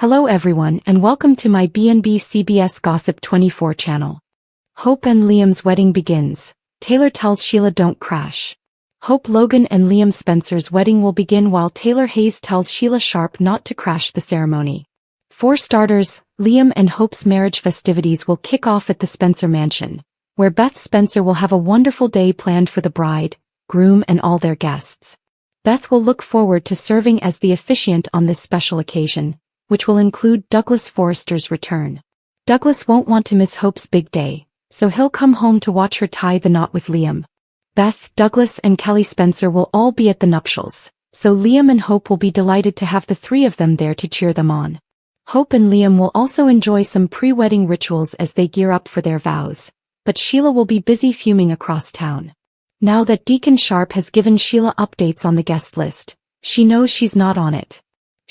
Hello everyone and welcome to my BNB CBS Gossip 24 channel. Hope and Liam's wedding begins. Taylor tells Sheila don't crash. Hope Logan and Liam Spencer's wedding will begin while Taylor Hayes tells Sheila Sharp not to crash the ceremony. For starters, Liam and Hope's marriage festivities will kick off at the Spencer mansion, where Beth Spencer will have a wonderful day planned for the bride, groom and all their guests. Beth will look forward to serving as the officiant on this special occasion, which will include Douglas Forrester's return. Douglas won't want to miss Hope's big day, so he'll come home to watch her tie the knot with Liam. Beth, Douglas and Kelly Spencer will all be at the nuptials, so Liam and Hope will be delighted to have the three of them there to cheer them on. Hope and Liam will also enjoy some pre-wedding rituals as they gear up for their vows, but Sheila will be busy fuming across town. Now that Deacon Sharp has given Sheila updates on the guest list, she knows she's not on it.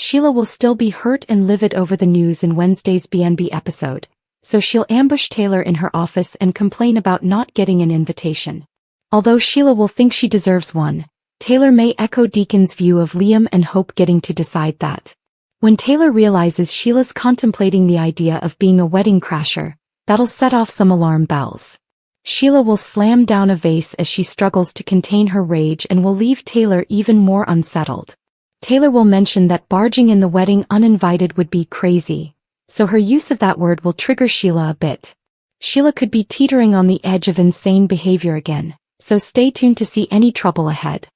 Sheila will still be hurt and livid over the news in Wednesday's BNB episode, so she'll ambush Taylor in her office and complain about not getting an invitation. Although Sheila will think she deserves one, Taylor may echo Deacon's view of Liam and Hope getting to decide that. When Taylor realizes Sheila's contemplating the idea of being a wedding crasher, that'll set off some alarm bells. Sheila will slam down a vase as she struggles to contain her rage and will leave Taylor even more unsettled. Taylor will mention that barging in the wedding uninvited would be crazy, so her use of that word will trigger Sheila a bit. Sheila could be teetering on the edge of insane behavior again, so stay tuned to see any trouble ahead.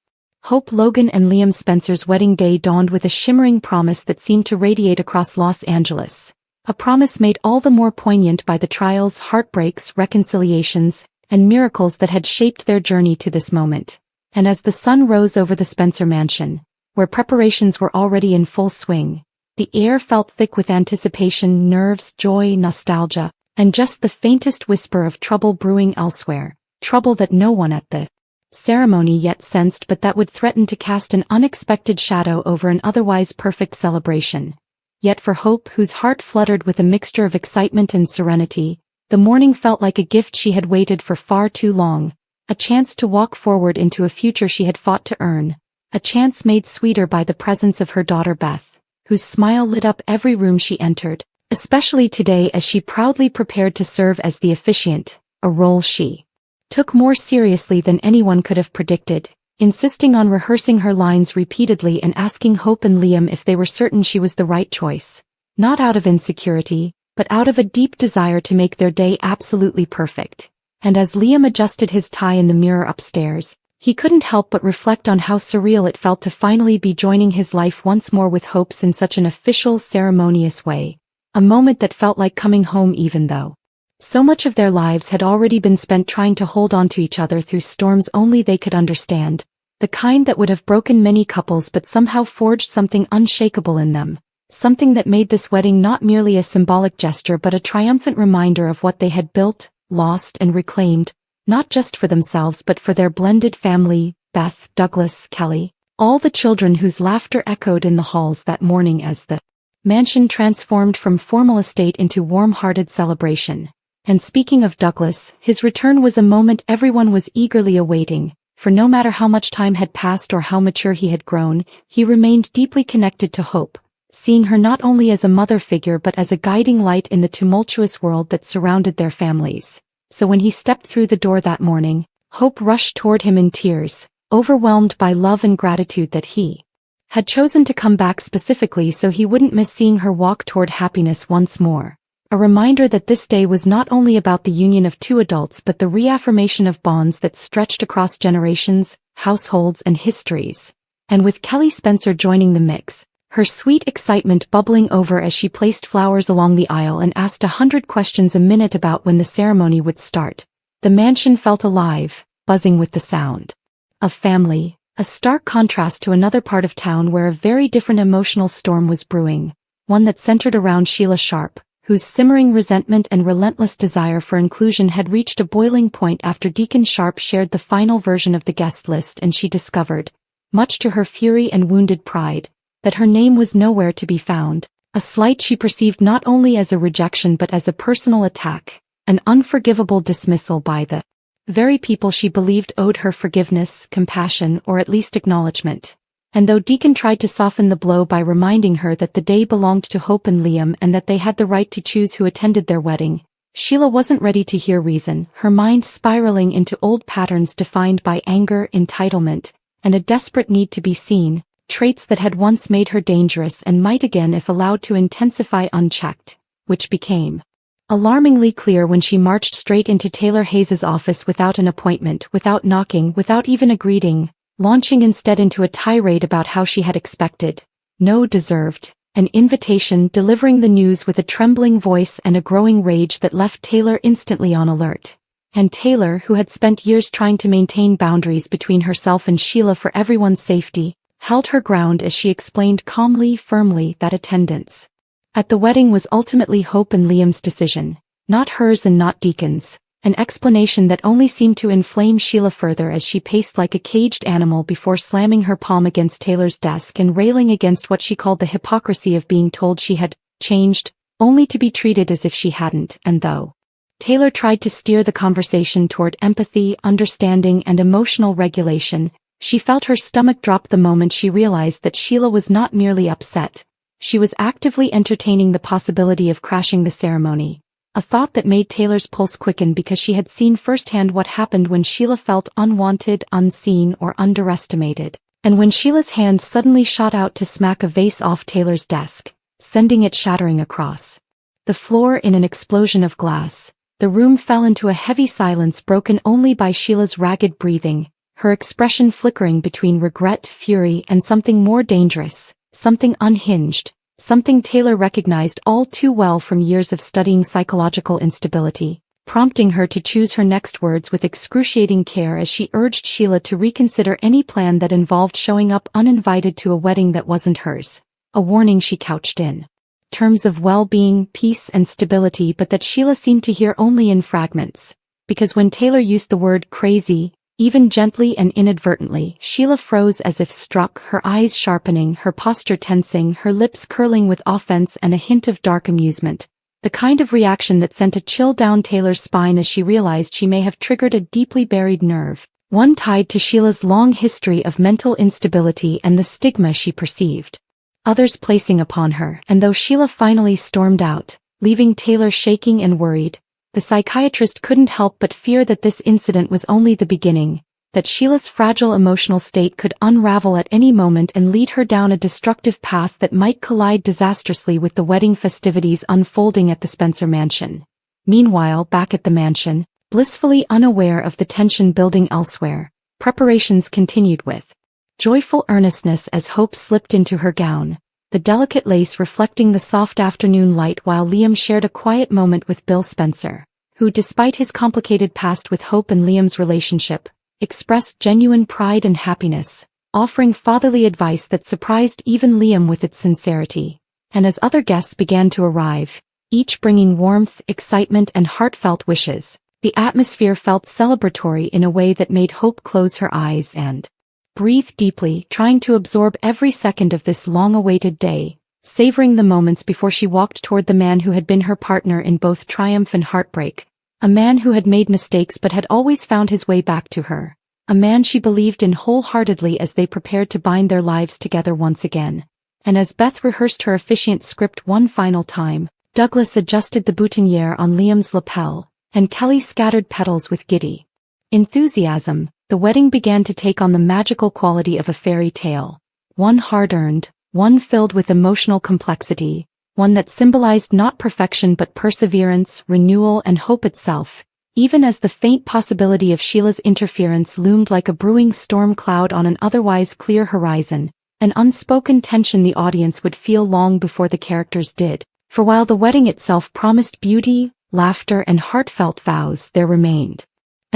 Hope Logan and Liam Spencer's wedding day dawned with a shimmering promise that seemed to radiate across Los Angeles, a promise made all the more poignant by the trials, heartbreaks, reconciliations, and miracles that had shaped their journey to this moment. And as the sun rose over the Spencer mansion, where preparations were already in full swing, the air felt thick with anticipation, nerves, joy, nostalgia, and just the faintest whisper of trouble brewing elsewhere, trouble that no one at the ceremony yet sensed but that would threaten to cast an unexpected shadow over an otherwise perfect celebration. Yet for Hope, whose heart fluttered with a mixture of excitement and serenity, the morning felt like a gift she had waited for far too long, a chance to walk forward into a future she had fought to earn. A chance made sweeter by the presence of her daughter Beth, whose smile lit up every room she entered, especially today as she proudly prepared to serve as the officiant, a role she took more seriously than anyone could have predicted, insisting on rehearsing her lines repeatedly and asking Hope and Liam if they were certain she was the right choice, not out of insecurity, but out of a deep desire to make their day absolutely perfect. And as Liam adjusted his tie in the mirror upstairs, he couldn't help but reflect on how surreal it felt to finally be joining his life once more with Hope's in such an official, ceremonious way, a moment that felt like coming home even though so much of their lives had already been spent trying to hold on to each other through storms only they could understand, the kind that would have broken many couples but somehow forged something unshakable in them, something that made this wedding not merely a symbolic gesture but a triumphant reminder of what they had built, lost and reclaimed, not just for themselves but for their blended family, Beth, Douglas, Kelly, all the children whose laughter echoed in the halls that morning as the mansion transformed from formal estate into warm-hearted celebration. And speaking of Douglas, his return was a moment everyone was eagerly awaiting, for no matter how much time had passed or how mature he had grown, he remained deeply connected to Hope, seeing her not only as a mother figure but as a guiding light in the tumultuous world that surrounded their families. So when he stepped through the door that morning, Hope rushed toward him in tears, overwhelmed by love and gratitude that he had chosen to come back specifically so he wouldn't miss seeing her walk toward happiness once more. A reminder that this day was not only about the union of two adults but the reaffirmation of bonds that stretched across generations, households and histories. And with Kelly Spencer joining the mix, her sweet excitement bubbling over as she placed flowers along the aisle and asked 100 questions a minute about when the ceremony would start, the mansion felt alive, buzzing with the sound of family, a stark contrast to another part of town where a very different emotional storm was brewing, one that centered around Sheila Sharp, whose simmering resentment and relentless desire for inclusion had reached a boiling point after Deacon Sharp shared the final version of the guest list and she discovered, much to her fury and wounded pride, that her name was nowhere to be found, a slight she perceived not only as a rejection but as a personal attack, an unforgivable dismissal by the very people she believed owed her forgiveness, compassion or at least acknowledgement. And though Deacon tried to soften the blow by reminding her that the day belonged to Hope and Liam and that they had the right to choose who attended their wedding, Sheila wasn't ready to hear reason, her mind spiraling into old patterns defined by anger, entitlement, and a desperate need to be seen, traits that had once made her dangerous and might again if allowed to intensify unchecked, which became alarmingly clear when she marched straight into Taylor Hayes's office without an appointment, without knocking, without even a greeting, launching instead into a tirade about how she had expected, no deserved, an invitation, delivering the news with a trembling voice and a growing rage that left Taylor instantly on alert. And Taylor, who had spent years trying to maintain boundaries between herself and Sheila for everyone's safety, held her ground as she explained calmly, firmly that attendance at the wedding was ultimately Hope and Liam's decision, not hers and not Deacon's, an explanation that only seemed to inflame Sheila further as she paced like a caged animal before slamming her palm against Taylor's desk and railing against what she called the hypocrisy of being told she had changed, only to be treated as if she hadn't. And though Taylor tried to steer the conversation toward empathy, understanding, and emotional regulation, she felt her stomach drop the moment she realized that Sheila was not merely upset. She was actively entertaining the possibility of crashing the ceremony, a thought that made Taylor's pulse quicken because she had seen firsthand what happened when Sheila felt unwanted, unseen, or underestimated, and when Sheila's hand suddenly shot out to smack a vase off Taylor's desk, sending it shattering across the floor in an explosion of glass. The room fell into a heavy silence broken only by Sheila's ragged breathing, her expression flickering between regret, fury, and something more dangerous, something unhinged, something Taylor recognized all too well from years of studying psychological instability, prompting her to choose her next words with excruciating care as she urged Sheila to reconsider any plan that involved showing up uninvited to a wedding that wasn't hers, a warning she couched in terms of well-being, peace, and stability, but that Sheila seemed to hear only in fragments, because when Taylor used the word crazy, even gently and inadvertently, Sheila froze as if struck, her eyes sharpening, her posture tensing, her lips curling with offense and a hint of dark amusement, the kind of reaction that sent a chill down Taylor's spine as she realized she may have triggered a deeply buried nerve, one tied to Sheila's long history of mental instability and the stigma she perceived others placing upon her. And though Sheila finally stormed out, leaving Taylor shaking and worried, the psychiatrist couldn't help but fear that this incident was only the beginning, that Sheila's fragile emotional state could unravel at any moment and lead her down a destructive path that might collide disastrously with the wedding festivities unfolding at the Spencer mansion. Meanwhile, back at the mansion, blissfully unaware of the tension building elsewhere, preparations continued with joyful earnestness as Hope slipped into her gown, the delicate lace reflecting the soft afternoon light, while Liam shared a quiet moment with Bill Spencer, who, despite his complicated past with Hope and Liam's relationship, expressed genuine pride and happiness, offering fatherly advice that surprised even Liam with its sincerity. And as other guests began to arrive, each bringing warmth, excitement, and heartfelt wishes, the atmosphere felt celebratory in a way that made Hope close her eyes and breathe deeply, trying to absorb every second of this long-awaited day, savoring the moments before she walked toward the man who had been her partner in both triumph and heartbreak, a man who had made mistakes but had always found his way back to her, a man she believed in wholeheartedly as they prepared to bind their lives together once again. And as Beth rehearsed her officiant script one final time, Douglas adjusted the boutonniere on Liam's lapel, and Kelly scattered petals with giddy enthusiasm. The wedding began to take on the magical quality of a fairy tale, one hard-earned, one filled with emotional complexity, one that symbolized not perfection but perseverance, renewal, and hope itself, even as the faint possibility of Sheila's interference loomed like a brewing storm cloud on an otherwise clear horizon, an unspoken tension the audience would feel long before the characters did. For while the wedding itself promised beauty, laughter, and heartfelt vows, there remained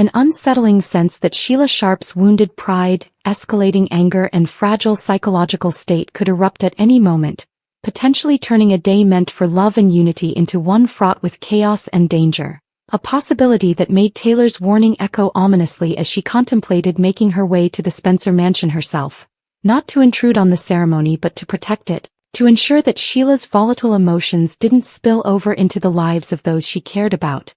an unsettling sense that Sheila Sharp's wounded pride, escalating anger, and fragile psychological state could erupt at any moment, potentially turning a day meant for love and unity into one fraught with chaos and danger, a possibility that made Taylor's warning echo ominously as she contemplated making her way to the Spencer mansion herself, not to intrude on the ceremony but to protect it, to ensure that Sheila's volatile emotions didn't spill over into the lives of those she cared about.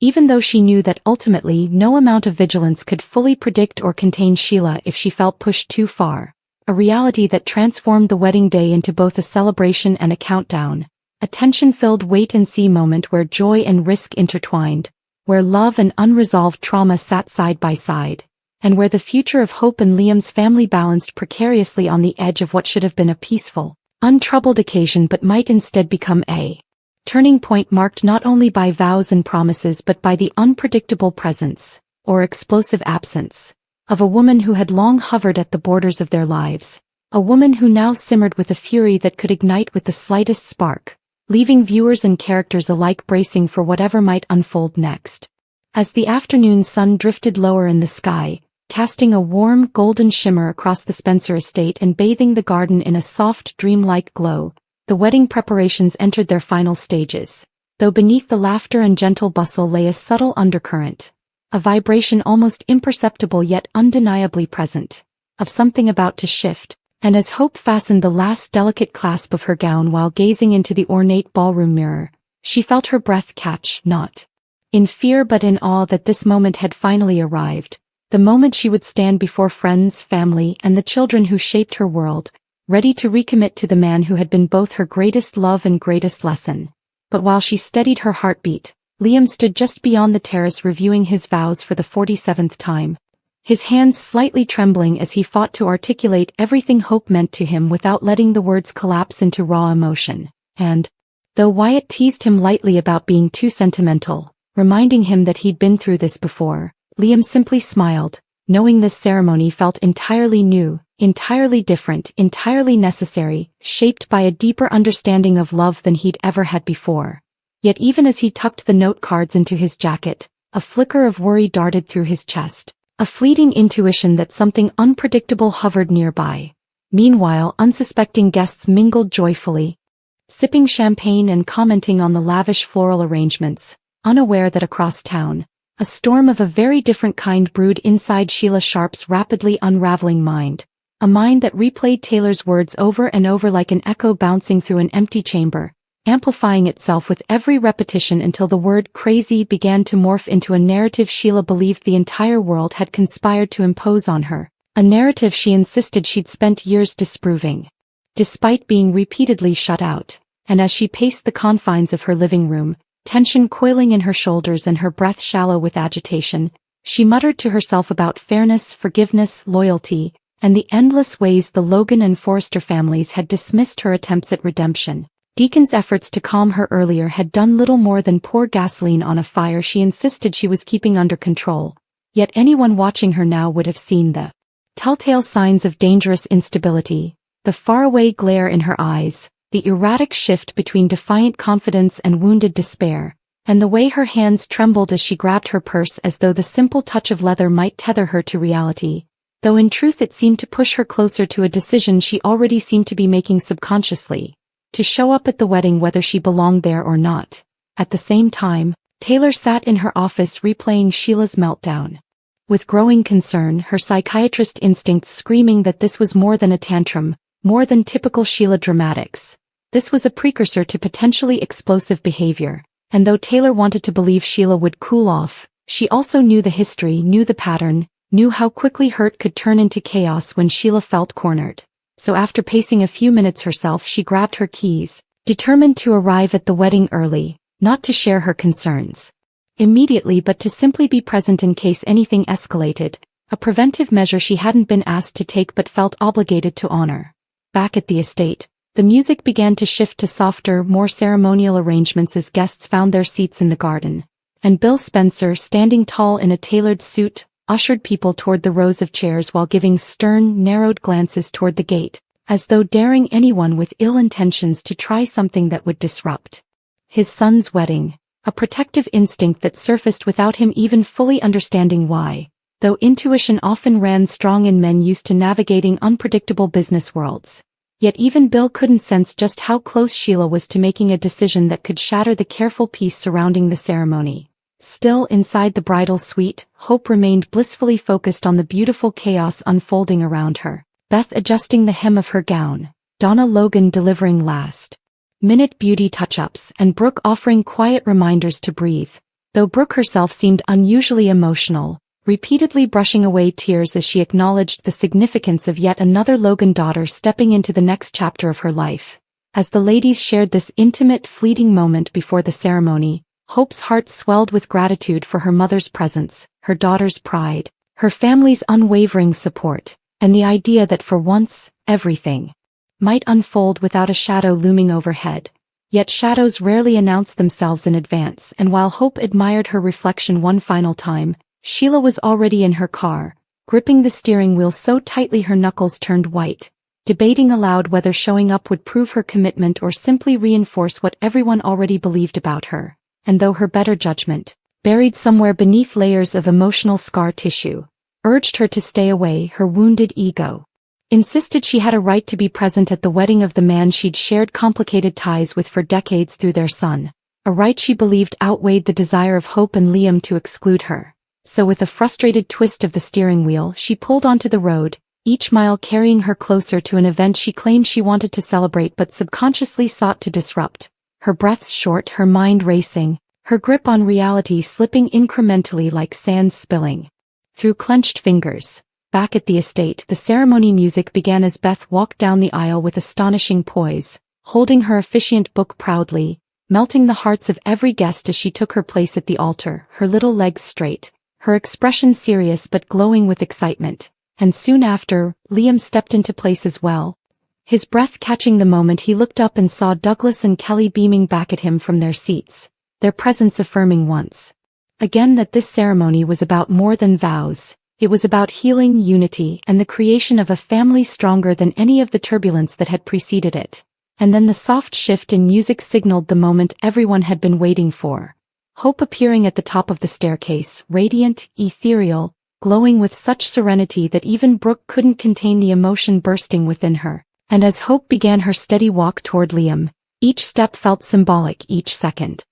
Even though she knew that ultimately no amount of vigilance could fully predict or contain Sheila if she felt pushed too far, A reality that transformed the wedding day into both a celebration and a countdown. A tension-filled wait-and-see moment where joy and risk intertwined, where love and unresolved trauma sat side by side, and where the future of Hope and Liam's family balanced precariously on the edge of what should have been a peaceful, untroubled occasion but might instead become a turning point marked not only by vows and promises but by the unpredictable presence, or explosive absence, of a woman who had long hovered at the borders of their lives, a woman who now simmered with a fury that could ignite with the slightest spark, leaving viewers and characters alike bracing for whatever might unfold next. As the afternoon sun drifted lower in the sky, casting a warm golden shimmer across the Spencer estate and bathing the garden in a soft dreamlike glow, the wedding preparations entered their final stages, though beneath the laughter and gentle bustle lay a subtle undercurrent, a vibration almost imperceptible yet undeniably present, of something about to shift. And as Hope fastened the last delicate clasp of her gown while gazing into the ornate ballroom mirror, she felt her breath catch, not in fear but in awe that this moment had finally arrived, the moment she would stand before friends, family, and the children who shaped her world, ready to recommit to the man who had been both her greatest love and greatest lesson. But while she steadied her heartbeat, Liam stood just beyond the terrace reviewing his vows for the 47th time. His hands slightly trembling as he fought to articulate everything Hope meant to him without letting the words collapse into raw emotion. And, though Wyatt teased him lightly about being too sentimental, reminding him that he'd been through this before, Liam simply smiled, knowing this ceremony felt entirely new, entirely different, entirely necessary, shaped by a deeper understanding of love than he'd ever had before. Yet even as he tucked the note cards into his jacket, a flicker of worry darted through his chest. A fleeting intuition that something unpredictable hovered nearby. Meanwhile, unsuspecting guests mingled joyfully, sipping champagne and commenting on the lavish floral arrangements, unaware that across town, a storm of a very different kind brewed inside Sheila Sharp's rapidly unraveling mind, a mind that replayed Taylor's words over and over like an echo bouncing through an empty chamber, amplifying itself with every repetition until the word crazy began to morph into a narrative Sheila believed the entire world had conspired to impose on her, a narrative she insisted she'd spent years disproving. Despite being repeatedly shut out, and as she paced the confines of her living room, tension coiling in her shoulders and her breath shallow with agitation, she muttered to herself about fairness, forgiveness, loyalty, and the endless ways the Logan and Forrester families had dismissed her attempts at redemption. Deacon's efforts to calm her earlier had done little more than pour gasoline on a fire she insisted she was keeping under control, yet anyone watching her now would have seen the telltale signs of dangerous instability, the faraway glare in her eyes, the erratic shift between defiant confidence and wounded despair, and the way her hands trembled as she grabbed her purse as though the simple touch of leather might tether her to reality, though in truth it seemed to push her closer to a decision she already seemed to be making subconsciously. To show up at the wedding whether she belonged there or not. At the same time, Taylor sat in her office replaying Sheila's meltdown. With growing concern, her psychiatrist instincts screaming that this was more than a tantrum, more than typical Sheila dramatics. This was a precursor to potentially explosive behavior, and though Taylor wanted to believe Sheila would cool off, she also knew the history, knew the pattern, knew how quickly hurt could turn into chaos when Sheila felt cornered. So after pacing a few minutes herself she grabbed her keys, determined to arrive at the wedding early, not to share her concerns immediately but to simply be present in case anything escalated, a preventive measure she hadn't been asked to take but felt obligated to honor. Back at the estate, the music began to shift to softer, more ceremonial arrangements as guests found their seats in the garden, and Bill Spencer, standing tall in a tailored suit, ushered people toward the rows of chairs while giving stern, narrowed glances toward the gate, as though daring anyone with ill intentions to try something that would disrupt his son's wedding, a protective instinct that surfaced without him even fully understanding why, though intuition often ran strong in men used to navigating unpredictable business worlds. Yet even Bill couldn't sense just how close Sheila was to making a decision that could shatter the careful peace surrounding the ceremony. Still inside the bridal suite, Hope remained blissfully focused on the beautiful chaos unfolding around her. Beth adjusting the hem of her gown, Donna Logan delivering last-minute beauty touch-ups, and Brooke offering quiet reminders to breathe. Though Brooke herself seemed unusually emotional, repeatedly brushing away tears as she acknowledged the significance of yet another Logan daughter stepping into the next chapter of her life. As the ladies shared this intimate, fleeting moment before the ceremony, Hope's heart swelled with gratitude for her mother's presence, her daughter's pride, her family's unwavering support, and the idea that for once, everything might unfold without a shadow looming overhead. Yet shadows rarely announce themselves in advance, and while Hope admired her reflection one final time, Sheila was already in her car, gripping the steering wheel so tightly her knuckles turned white, debating aloud whether showing up would prove her commitment or simply reinforce what everyone already believed about her. And though her better judgment, buried somewhere beneath layers of emotional scar tissue, urged her to stay away, her wounded ego insisted she had a right to be present at the wedding of the man she'd shared complicated ties with for decades through their son, a right she believed outweighed the desire of Hope and Liam to exclude her. So with a frustrated twist of the steering wheel, she pulled onto the road, each mile carrying her closer to an event she claimed she wanted to celebrate but subconsciously sought to disrupt. Her breaths short, her mind racing, her grip on reality slipping incrementally like sand spilling through clenched fingers. Back at the estate, the ceremony music began as Beth walked down the aisle with astonishing poise, holding her officiant book proudly, melting the hearts of every guest as she took her place at the altar, her little legs straight, her expression serious but glowing with excitement. And soon after, Liam stepped into place as well, his breath catching the moment he looked up and saw Douglas and Kelly beaming back at him from their seats, their presence affirming once again that this ceremony was about more than vows. It was about healing, unity, and the creation of a family stronger than any of the turbulence that had preceded it. And then the soft shift in music signaled the moment everyone had been waiting for. Hope appearing at the top of the staircase, radiant, ethereal, glowing with such serenity that even Brooke couldn't contain the emotion bursting within her. And as Hope began her steady walk toward Liam, each step felt symbolic, each second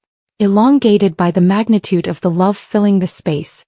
elongated by the magnitude of the love filling the space.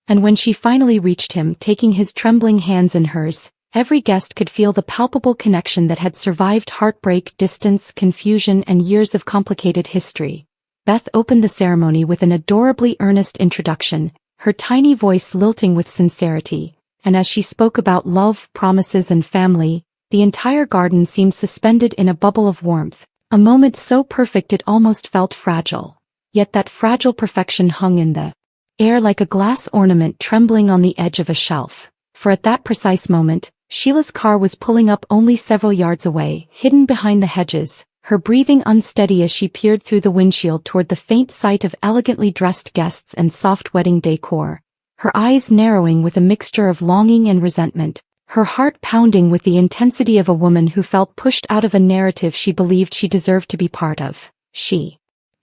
And when she finally reached him, taking his trembling hands in hers, every guest could feel the palpable connection that had survived heartbreak, distance, confusion, and years of complicated history. Beth opened the ceremony with an adorably earnest introduction, her tiny voice lilting with sincerity, and as she spoke about love, promises, and family, the entire garden seemed suspended in a bubble of warmth, a moment so perfect it almost felt fragile. Yet that fragile perfection hung in the air like a glass ornament trembling on the edge of a shelf. For at that precise moment, Sheila's car was pulling up only several yards away, hidden behind the hedges, her breathing unsteady as she peered through the windshield toward the faint sight of elegantly dressed guests and soft wedding decor, her eyes narrowing with a mixture of longing and resentment, her heart pounding with the intensity of a woman who felt pushed out of a narrative she believed she deserved to be part of. She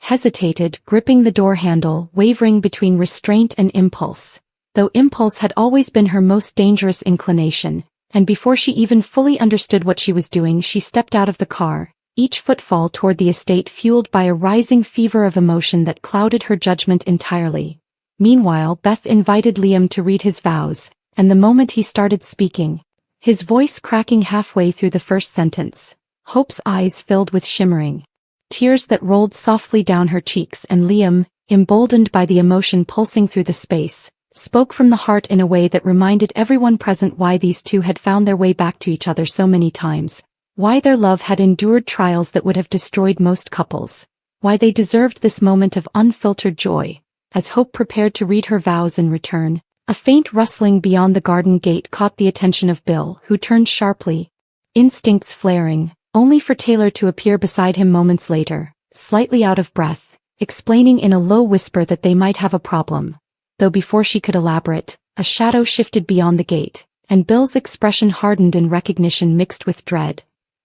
hesitated, gripping the door handle, wavering between restraint and impulse. Though impulse had always been her most dangerous inclination, and before she even fully understood what she was doing, she stepped out of the car, each footfall toward the estate fueled by a rising fever of emotion that clouded her judgment entirely. Meanwhile, Beth invited Liam to read his vows, and the moment he started speaking, his voice cracking halfway through the first sentence, Hope's eyes filled with shimmering tears that rolled softly down her cheeks, and Liam, emboldened by the emotion pulsing through the space, spoke from the heart in a way that reminded everyone present why these two had found their way back to each other so many times, why their love had endured trials that would have destroyed most couples, why they deserved this moment of unfiltered joy. As Hope prepared to read her vows in return, a faint rustling beyond the garden gate caught the attention of Bill, who turned sharply, instincts flaring, only for Taylor to appear beside him moments later, slightly out of breath, explaining in a low whisper that they might have a problem. Though before she could elaborate, a shadow shifted beyond the gate, and Bill's expression hardened in recognition mixed with dread.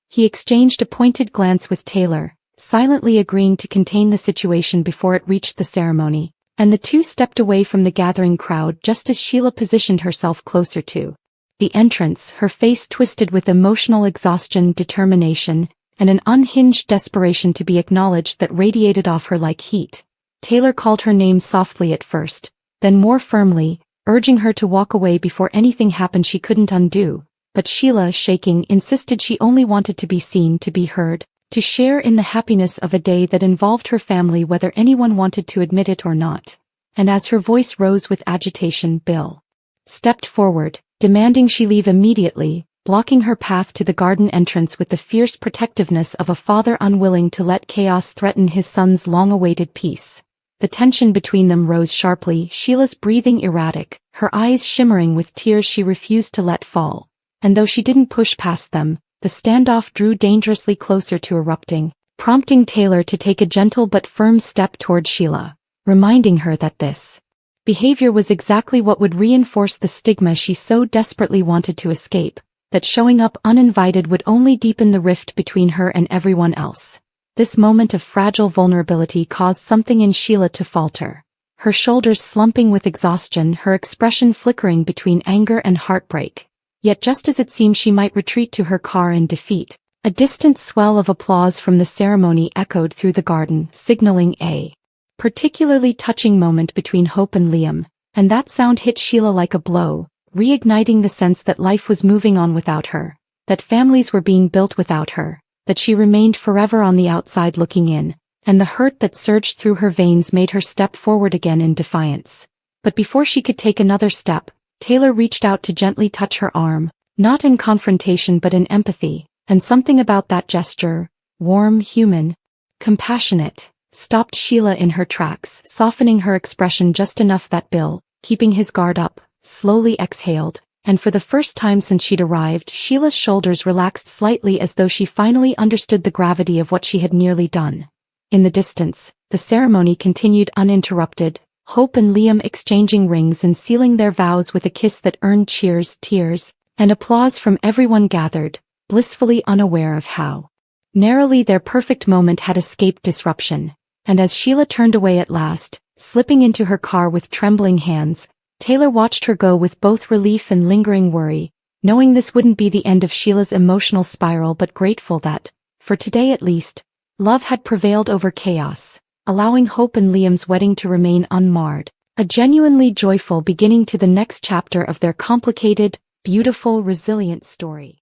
He exchanged a pointed glance with Taylor, silently agreeing to contain the situation before it reached the ceremony, and the two stepped away from the gathering crowd just as Sheila positioned herself closer to the entrance, her face twisted with emotional exhaustion, determination, and an unhinged desperation to be acknowledged that radiated off her like heat. Taylor called her name softly at first, then more firmly, urging her to walk away before anything happened she couldn't undo. But Sheila, shaking, insisted she only wanted to be seen, to be heard, to share in the happiness of a day that involved her family whether anyone wanted to admit it or not. And as her voice rose with agitation, Bill stepped forward, demanding she leave immediately, blocking her path to the garden entrance with the fierce protectiveness of a father unwilling to let chaos threaten his son's long-awaited peace. The tension between them rose sharply, Sheila's breathing erratic, her eyes shimmering with tears she refused to let fall. And though she didn't push past them, the standoff drew dangerously closer to erupting, prompting Taylor to take a gentle but firm step toward Sheila, reminding her that this behavior was exactly what would reinforce the stigma she so desperately wanted to escape, that showing up uninvited would only deepen the rift between her and everyone else. This moment of fragile vulnerability caused something in Sheila to falter. Her shoulders slumping with exhaustion, her expression flickering between anger and heartbreak. Yet just as it seemed she might retreat to her car in defeat, a distant swell of applause from the ceremony echoed through the garden, signaling a particularly touching moment between Hope and Liam, and that sound hit Sheila like a blow, reigniting the sense that life was moving on without her, that families were being built without her, that she remained forever on the outside looking in, and the hurt that surged through her veins made her step forward again in defiance. But before she could take another step, Taylor reached out to gently touch her arm, not in confrontation but in empathy, and something about that gesture, warm, human, compassionate, stopped Sheila in her tracks, softening her expression just enough that Bill, keeping his guard up, slowly exhaled, and for the first time since she'd arrived, Sheila's shoulders relaxed slightly as though she finally understood the gravity of what she had nearly done. In the distance, the ceremony continued uninterrupted, Hope and Liam exchanging rings and sealing their vows with a kiss that earned cheers, tears, and applause from everyone gathered, blissfully unaware of how narrowly their perfect moment had escaped disruption. And as Sheila turned away at last, slipping into her car with trembling hands, Taylor watched her go with both relief and lingering worry, knowing this wouldn't be the end of Sheila's emotional spiral but grateful that, for today at least, love had prevailed over chaos, allowing Hope and Liam's wedding to remain unmarred, a genuinely joyful beginning to the next chapter of their complicated, beautiful, resilient story.